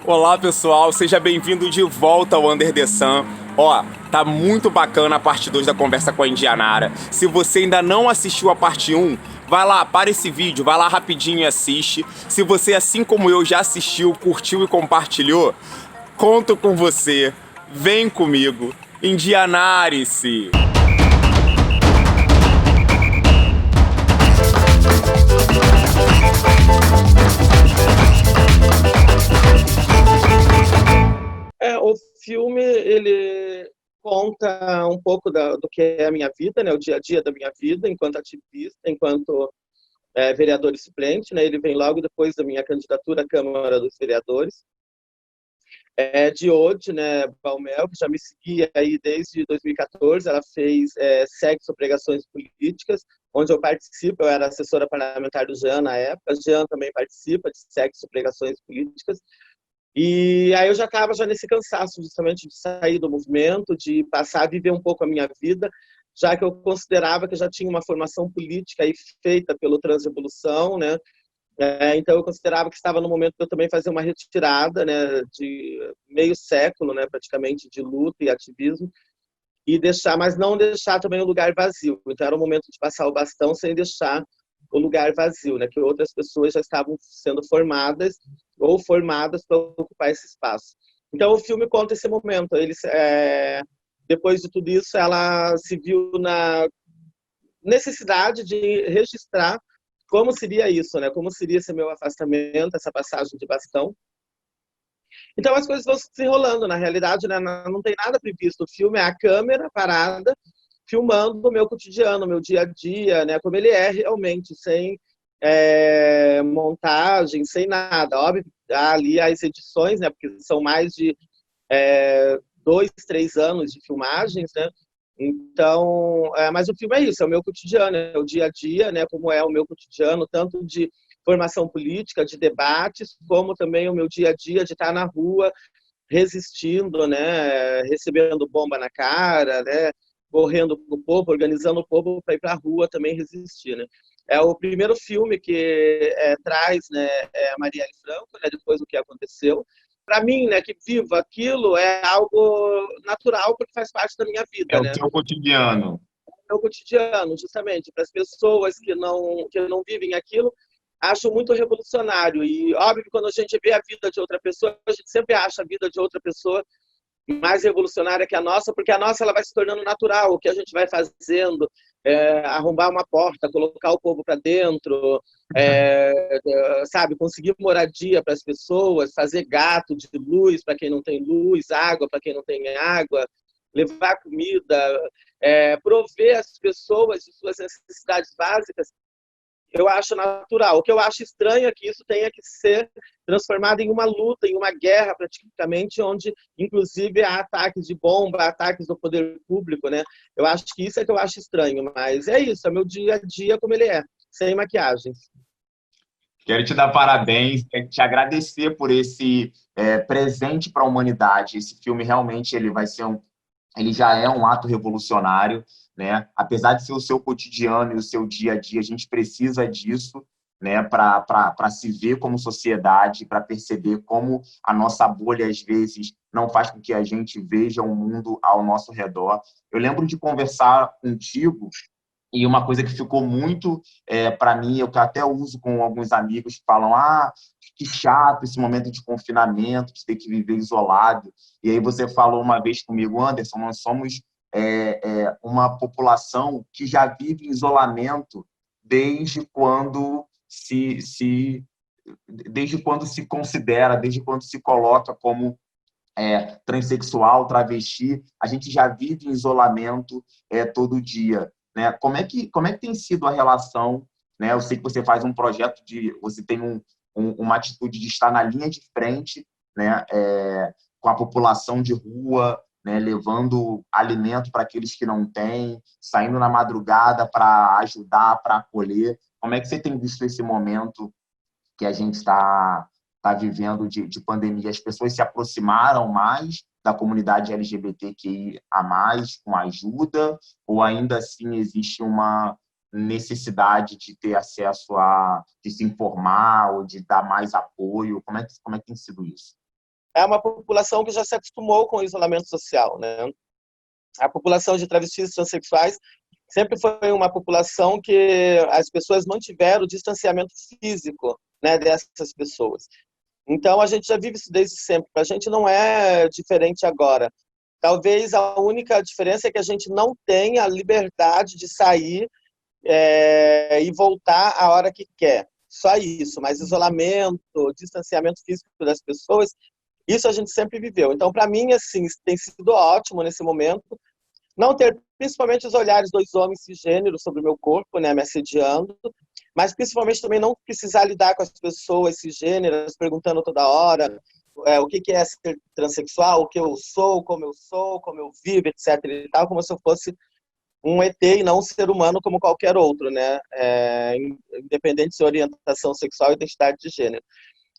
Olá pessoal, seja bem-vindo de volta ao Under the Sun. Ó, tá muito bacana a parte 2 da conversa com a Indianara. Se você ainda não assistiu a parte um, vai lá, para esse vídeo, vai lá rapidinho e assiste. Se você, assim como eu, já assistiu, curtiu e compartilhou, conto com você. Vem comigo. Indianare-se! O filme, ele conta um pouco do que é a minha vida, né, o dia a dia da minha vida, enquanto ativista, enquanto vereador e suplente, né, ele vem logo depois da minha candidatura à Câmara dos Vereadores. De hoje, né, Balmel, que já me seguia aí desde 2014, ela fez SEG sobre pregações políticas, onde eu participo, eu era assessora parlamentar do Jean na época, Jean também participa de SEG sobre pregações políticas. E aí eu já estava já nesse cansaço justamente de sair do movimento, de passar a viver um pouco a minha vida, já que eu considerava que eu já tinha uma formação política aí feita pelo Transrevolução, né? Então eu considerava que estava no momento de eu também fazer uma retirada, né, de meio século, né, praticamente, de luta e ativismo, e deixar, mas não deixar também o lugar vazio. Então era o momento de passar o bastão sem deixar o lugar vazio, né? Que outras pessoas já estavam sendo formadas ou formadas para ocupar esse espaço. Então o filme conta esse momento. Depois de tudo isso, ela se viu na necessidade de registrar como seria isso, né? Como seria esse meu afastamento, essa passagem de bastão. Então as coisas vão se desenrolando. Na realidade, né, não tem nada previsto. O filme é a câmera parada, filmando o meu cotidiano, o meu dia a dia, né, como ele é realmente, sem montagem, sem nada. Óbvio, há ali as edições, né, porque são mais de 2, 3 anos de filmagens, né? Então, mas o filme é isso, é o meu cotidiano, é o dia a dia, né? Como é o meu cotidiano, tanto de formação política, de debates, como também o meu dia a dia de estar na rua resistindo, né? Recebendo bomba na cara, né? Correndo com o povo, organizando o povo para ir para a rua também resistir, né? É o primeiro filme que traz, né, a Marielle Franco, né, depois do que aconteceu. Para mim, né, que vivo aquilo é algo natural porque faz parte da minha É vida, o né? teu cotidiano. É o cotidiano, justamente, para as pessoas que não vivem aquilo, acho muito revolucionário. E óbvio que quando a gente vê a vida de outra pessoa, a gente sempre acha a vida de outra pessoa mais revolucionária que a nossa, porque a nossa ela vai se tornando natural, o que a gente vai fazendo, arrombar uma porta, colocar o povo para dentro, sabe, conseguir moradia para as pessoas, fazer gato de luz para quem não tem luz, água para quem não tem água, levar comida, prover as pessoas de suas necessidades básicas, eu acho natural. O que eu acho estranho é que isso tenha que ser transformado em uma luta, em uma guerra, praticamente, onde, inclusive, há ataques de bomba, ataques do poder público, né? Eu acho que isso é que eu acho estranho, mas é isso, é meu dia a dia como ele é, sem maquiagens. Quero te dar parabéns, quero te agradecer por esse presente para a humanidade. Esse filme realmente ele já é um ato revolucionário, né? Apesar de ser o seu cotidiano e o seu dia a dia, a gente precisa disso, né? Para se ver como sociedade, para perceber como a nossa bolha às vezes não faz com que a gente veja o mundo ao nosso redor. Eu lembro de conversar contigo. E uma coisa que ficou muito para mim, eu que até uso com alguns amigos que falam: que chato esse momento de confinamento, de ter que viver isolado. E aí você falou uma vez comigo: Anderson, nós somos uma população que já vive em isolamento desde quando desde quando se considera, desde quando se coloca como transexual, travesti, a gente já vive em isolamento todo dia, né? Como é que tem sido a relação, né? Eu sei que você faz um projeto você tem uma atitude de estar na linha de frente, né? Com a população de rua, né? Levando alimento para aqueles que não têm, saindo na madrugada para ajudar, para acolher. Como é que você tem visto esse momento que a gente está vivendo de pandemia? As pessoas se aproximaram mais da comunidade LGBTQIA+, com ajuda, ou ainda assim existe necessidade de ter acesso de se informar ou de dar mais apoio? Como é que tem sido isso? É uma população que já se acostumou com o isolamento social, né? A população de travestis e transexuais sempre foi uma população que as pessoas mantiveram o distanciamento físico, né, dessas pessoas. Então, a gente já vive isso desde sempre. Para a gente não é diferente agora. Talvez a única diferença é que a gente não tem a liberdade de sair e voltar a hora que quer. Só isso. Mas isolamento, distanciamento físico das pessoas, isso a gente sempre viveu. Então, para mim, assim, tem sido ótimo nesse momento não ter, principalmente, os olhares dos homens cisgêneros sobre o meu corpo, né, me assediando, mas principalmente também não precisar lidar com as pessoas cisgêneras perguntando toda hora o que é ser transexual, o que eu sou, como eu vivo, etc. e tal, como se eu fosse um ET e não um ser humano como qualquer outro, né? Independente de sua orientação sexual e identidade de gênero.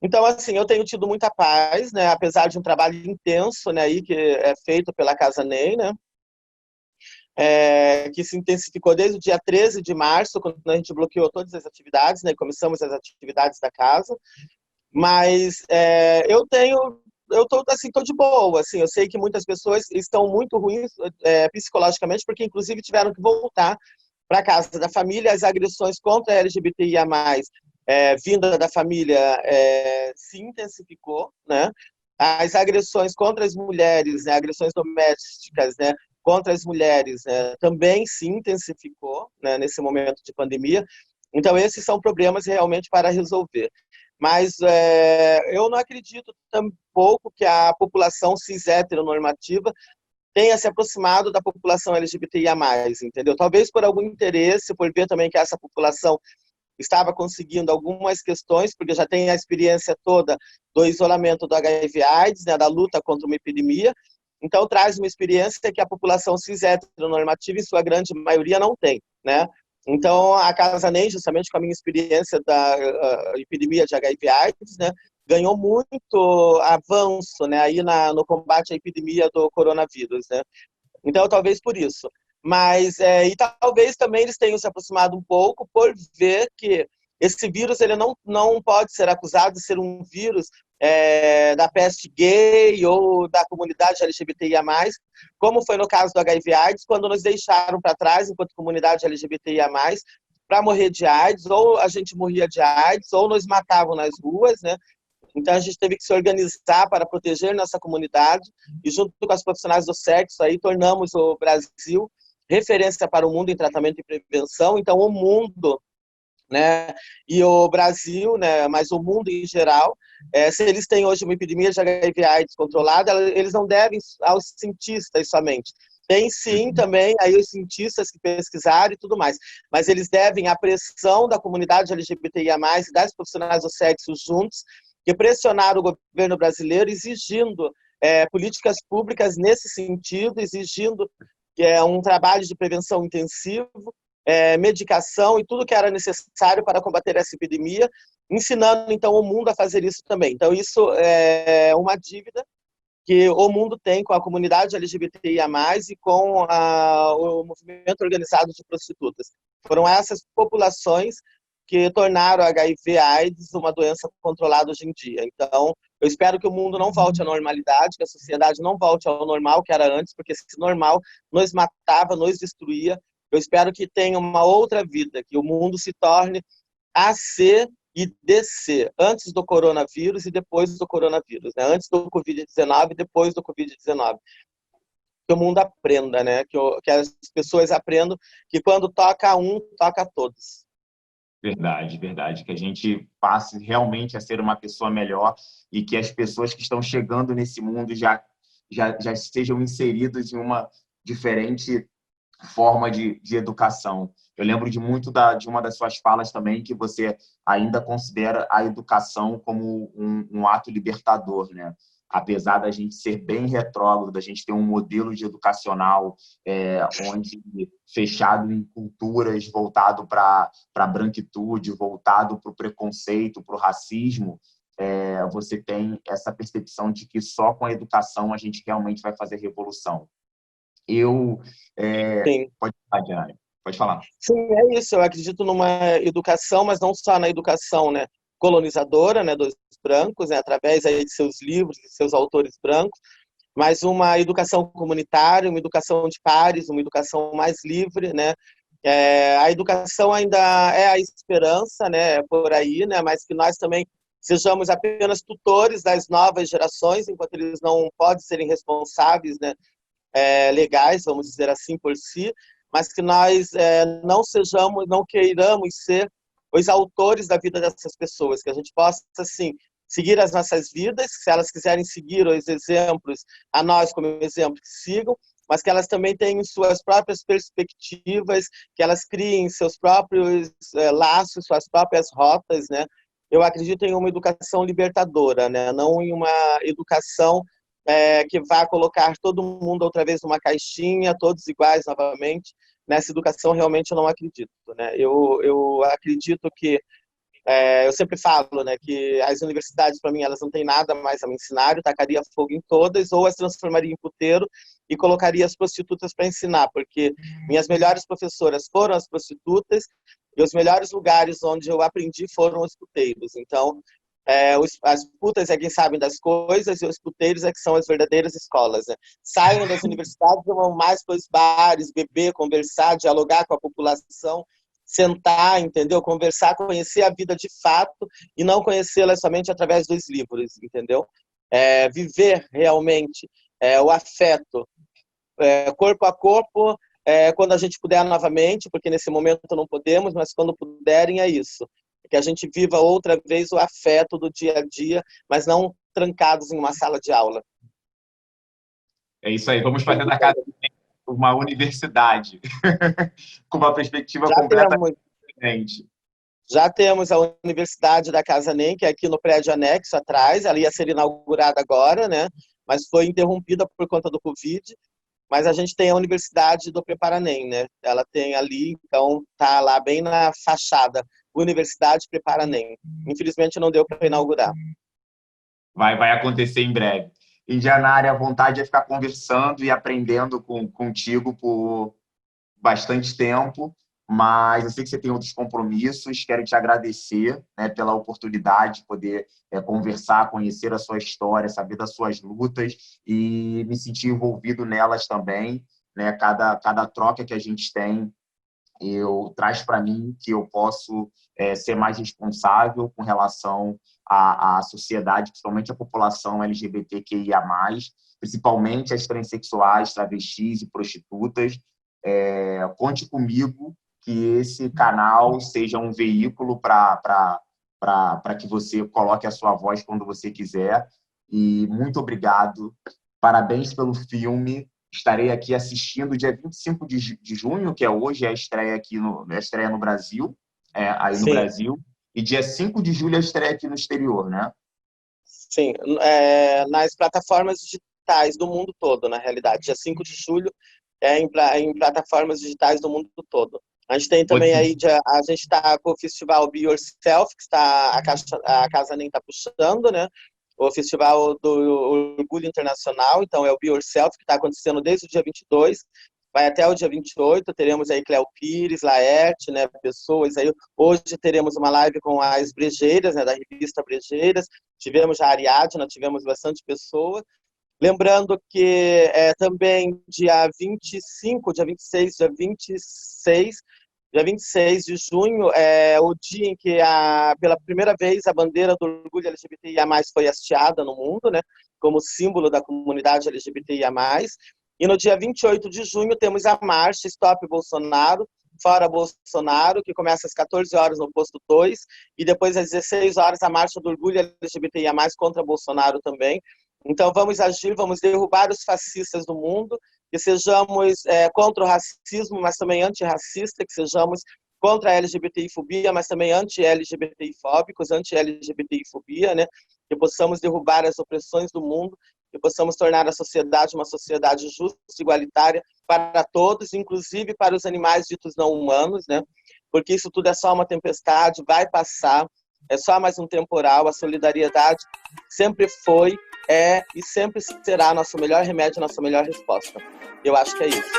Então, assim, eu tenho tido muita paz, né? Apesar de um trabalho intenso, né, aí, que é feito pela Casa NEI, né? Que se intensificou desde o dia 13 de março, quando a gente bloqueou todas as atividades, né? Começamos as atividades da casa. Mas eu tô assim, tô de boa, assim, eu sei que muitas pessoas estão muito ruins psicologicamente, porque inclusive tiveram que voltar para casa da família, as agressões contra a LGBTIA+, vinda da família, se intensificou, né? As agressões contra as mulheres, né, agressões domésticas, né, contra as mulheres, né, também se intensificou, né, nesse momento de pandemia. Então, esses são problemas realmente para resolver. Mas eu não acredito tampouco que a população cis heteronormativa tenha se aproximado da população LGBTIA+, entendeu? Talvez por algum interesse, por ver também que essa população estava conseguindo algumas questões, porque já tem a experiência toda do isolamento do HIV/AIDS, né, da luta contra uma epidemia. Então, traz uma experiência que a população cis heteronormativa, em sua grande maioria, não tem, né? Então, a Casa NEI, justamente com a minha experiência da epidemia de HIV/AIDS, né, ganhou muito avanço, né, aí no combate à epidemia do coronavírus, né? Então, talvez por isso. Mas, e talvez também eles tenham se aproximado um pouco por ver que esse vírus ele não pode ser acusado de ser um vírus da peste gay ou da comunidade LGBTIA+, como foi no caso do HIV/AIDS, quando nos deixaram para trás, enquanto comunidade LGBTIA+, para morrer de AIDS, ou a gente morria de AIDS, ou nos matavam nas ruas, né? Então, a gente teve que se organizar para proteger nossa comunidade e, junto com as profissionais do sexo, aí tornamos o Brasil referência para o mundo em tratamento e prevenção. Então, o mundo, né, e o Brasil, né, mas o mundo em geral, se eles têm hoje uma epidemia de HIV/AIDS controlada, eles não devem aos cientistas somente. Tem sim também aí os cientistas que pesquisaram e tudo mais, mas eles devem à pressão da comunidade LGBTIA+, e das profissionais do sexo juntos, que pressionaram o governo brasileiro exigindo políticas públicas nesse sentido, exigindo um trabalho de prevenção intensivo, medicação e tudo que era necessário para combater essa epidemia, ensinando, então, o mundo a fazer isso também. Então, isso é uma dívida que o mundo tem com a comunidade LGBTIA+, e com o movimento organizado de prostitutas. Foram essas populações que tornaram a HIV/AIDS uma doença controlada hoje em dia. Então, eu espero que o mundo não volte à normalidade, que a sociedade não volte ao normal que era antes, porque esse normal nos matava, nos destruía. Eu espero que tenha uma outra vida, que o mundo se torne a C e DC, antes do coronavírus e depois do coronavírus, né? Antes do Covid-19 e depois do Covid-19. Que o mundo aprenda, né? Que as pessoas aprendam que quando toca um, toca a todos. Verdade, verdade. Que a gente passe realmente a ser uma pessoa melhor e que as pessoas que estão chegando nesse mundo já estejam inseridas em uma diferente forma de educação. Eu lembro de muito de uma das suas falas também, que você ainda considera a educação como um ato libertador, né? Apesar da gente ser bem retrógrado, da gente ter um modelo de educacional onde fechado em culturas, voltado para a branquitude, voltado para o preconceito, para o racismo, você tem essa percepção de que só com a educação a gente realmente vai fazer revolução. Sim. Pode falar, Diana. Pode falar. Sim, é isso. Eu acredito numa educação, mas não só na educação, né, colonizadora, né, dos brancos, né, através aí de seus livros, de seus autores brancos, mas uma educação comunitária, uma educação de pares, uma educação mais livre, né? A educação ainda é a esperança, né, por aí, né, mas que nós também sejamos apenas tutores das novas gerações, enquanto eles não podem serem responsáveis, né, legais, vamos dizer assim, por si, mas que nós não sejamos, não queiramos ser os autores da vida dessas pessoas, que a gente possa, assim, seguir as nossas vidas, se elas quiserem seguir os exemplos, a nós como exemplo, que sigam, mas que elas também tenham suas próprias perspectivas, que elas criem seus próprios laços, suas próprias rotas, né? Eu acredito em uma educação libertadora, né? Não em uma educação que vai colocar todo mundo outra vez numa caixinha, todos iguais novamente. Nessa educação, realmente, eu não acredito, né? Eu acredito que eu sempre falo, né, que as universidades, para mim, elas não têm nada mais a me ensinar, eu tacaria fogo em todas, ou as transformaria em puteiro e colocaria as prostitutas para ensinar, porque minhas melhores professoras foram as prostitutas e os melhores lugares onde eu aprendi foram os puteiros. Então, as putas é quem sabe das coisas e os puteiros é que são as verdadeiras escolas, né? Saiam das universidades e vão mais para os bares, beber, conversar, dialogar com a população, sentar, entendeu? Conversar, conhecer a vida de fato e não conhecê-la somente através dos livros, entendeu? Viver realmente o afeto, corpo a corpo, quando a gente puder novamente, porque nesse momento não podemos, mas quando puderem é isso. Que a gente viva outra vez o afeto do dia a dia, mas não trancados em uma sala de aula. É isso aí, vamos fazer da casa uma universidade, com uma perspectiva completamente diferente. Já temos a Universidade da Casa NEM, que é aqui no prédio anexo atrás, ela ia ser inaugurada agora, né? Mas foi interrompida por conta do Covid. Mas a gente tem a Universidade do Preparanem, né? Ela tem ali, então tá lá bem na fachada, Universidade Preparanem. Infelizmente não deu para inaugurar. Vai acontecer em breve. Indianária, a vontade é ficar conversando e aprendendo contigo por bastante tempo, mas eu sei que você tem outros compromissos. Quero te agradecer, né, pela oportunidade de poder conversar, conhecer a sua história, saber das suas lutas e me sentir envolvido nelas também, né? Cada troca que a gente tem traz para mim que eu posso ser mais responsável com relação à sociedade, principalmente a população LGBTQIA+, principalmente as transexuais, travestis e prostitutas. Conte comigo que esse canal seja um veículo para que você coloque a sua voz quando você quiser. E muito obrigado. Parabéns pelo filme. Estarei aqui assistindo dia 25 de junho, que é hoje, a estreia aqui a estreia no Brasil, aí no Brasil. E dia 5 de julho a estreia aqui no exterior, né? Sim, nas plataformas digitais do mundo todo, na realidade. Dia 5 de julho em plataformas digitais do mundo todo. A gente tem também aí, a gente está com o festival Be Yourself, que a Casa NEM está puxando, né? O festival do Orgulho Internacional, então é o Be Yourself, que está acontecendo desde o dia 22, vai até o dia 28, teremos aí Cléo Pires, Laerte, né, pessoas aí. Hoje teremos uma live com as Brejeiras, né, da revista Brejeiras, tivemos a Ariadna, tivemos bastante pessoa. Lembrando que também dia 25, dia 26, dia 26 de junho é o dia em que pela primeira vez a bandeira do orgulho LGBTIA+ foi hasteada no mundo, né, como símbolo da comunidade LGBTIA+. E no dia 28 de junho temos a marcha Stop Bolsonaro, Fora Bolsonaro, que começa às 14 horas no posto 2, e depois às 16 horas a marcha do orgulho LGBTIA+, contra Bolsonaro também. Então vamos agir, vamos derrubar os fascistas do mundo, que sejamos contra o racismo, mas também antirracista, que sejamos contra a LGBTI-fobia, mas também anti-LGBTI-fóbicos, anti-LGBTI-fobia, né? Que possamos derrubar as opressões do mundo, que possamos tornar a sociedade uma sociedade justa e igualitária para todos, inclusive para os animais ditos não humanos, né? Porque isso tudo é só uma tempestade, vai passar, é só mais um temporal. A solidariedade sempre foi, e sempre será nosso melhor remédio, nossa melhor resposta. Eu acho que é isso.